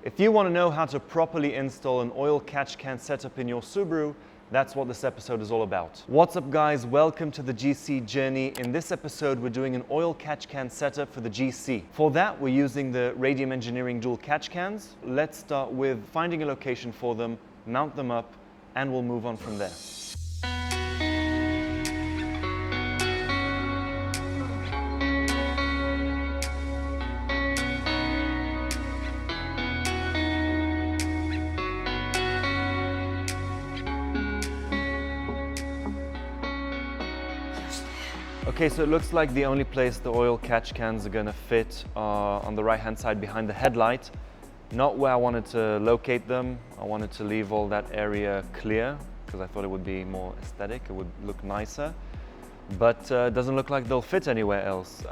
If you want to know how to properly install an oil catch can setup in your Subaru, that's what this episode is all about. What's up guys, welcome to the GC journey. In this episode we're doing an oil catch can setup for the GC. For that we're using the Radium Engineering dual catch cans. Let's start with finding a location for them, mount them up, and we'll move on from there. Okay, so it looks like the only place the oil catch cans are gonna fit are on the right-hand side behind the headlight. Not where I wanted to locate them. I wanted to leave all that area clear because I thought it would be more aesthetic, it would look nicer. But it doesn't look like they'll fit anywhere else.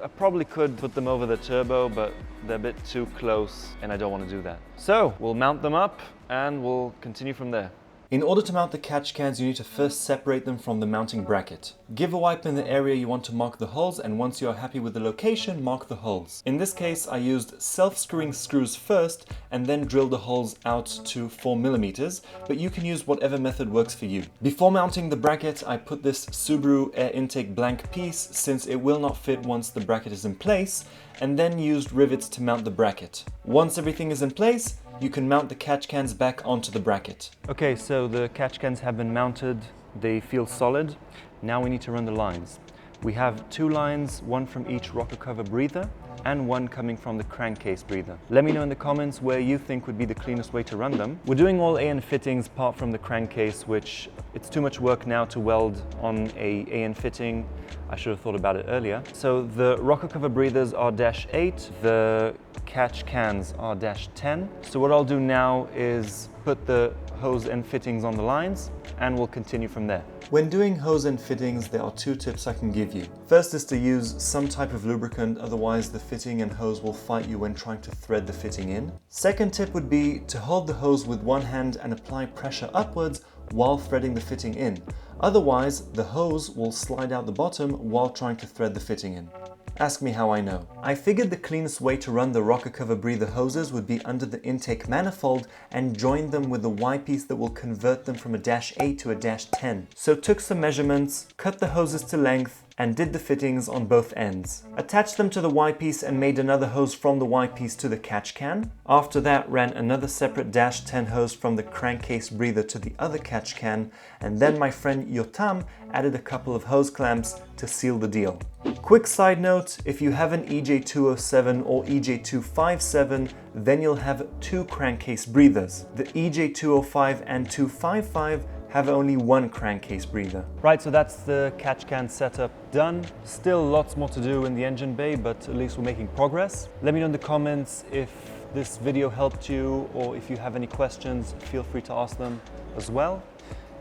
I probably could put them over the turbo, but they're a bit too close and I don't want to do that. So we'll mount them up and we'll continue from there. In order to mount the catch cans, you need to first separate them from the mounting bracket. Give a wipe in the area you want to mark the holes, and once you are happy with the location, mark the holes. In this case, I used self-screwing screws first and then drilled the holes out to 4mm, but you can use whatever method works for you. Before mounting the bracket, I put this Subaru air intake blank piece since it will not fit once the bracket is in place, and then used rivets to mount the bracket. Once everything is in place, you can mount the catch cans back onto the bracket. Okay, so the catch cans have been mounted. They feel solid. Now we need to run the lines. We have 2 lines, one from each rocker cover breather and one coming from the crankcase breather. Let me know in the comments where you think would be the cleanest way to run them. We're doing all AN fittings apart from the crankcase, which it's too much work now to weld on a AN fitting. I should have thought about it earlier. So the rocker cover breathers are -8, the catch cans are -10. So what I'll do now is put the hose end fittings on the lines and we'll continue from there. When doing hose end fittings, there are 2 tips I can give you. First is to use some type of lubricant, otherwise the fitting and hose will fight you when trying to thread the fitting in. Second tip would be to hold the hose with one hand and apply pressure upwards while threading the fitting in. Otherwise, the hose will slide out the bottom while trying to thread the fitting in. Ask me how I know. I figured the cleanest way to run the rocker cover breather hoses would be under the intake manifold and join them with the Y-piece that will convert them from a -8 to a -10. So took some measurements, cut the hoses to length, and did the fittings on both ends. Attached them to the Y-piece and made another hose from the Y-piece to the catch can. After that, ran another separate -10 hose from the crankcase breather to the other catch can, and then my friend Yotam added a couple of hose clamps to seal the deal. Quick side note, if you have an EJ207 or EJ257, then you'll have 2 crankcase breathers. The EJ205 and 255 have only 1 crankcase breather. Right, so that's the catch can setup done. Still lots more to do in the engine bay, but at least we're making progress. Let me know in the comments if this video helped you, or if you have any questions, feel free to ask them as well,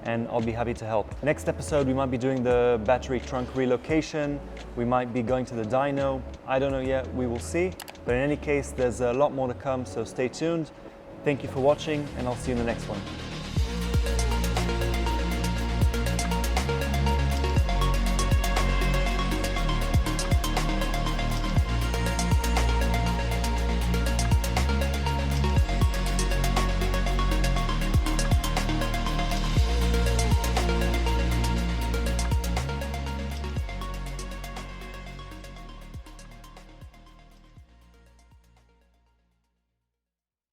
and I'll be happy to help. Next episode, we might be doing the battery trunk relocation. We might be going to the dyno. I don't know yet, we will see. But in any case, there's a lot more to come, so stay tuned. Thank you for watching, and I'll see you in the next one.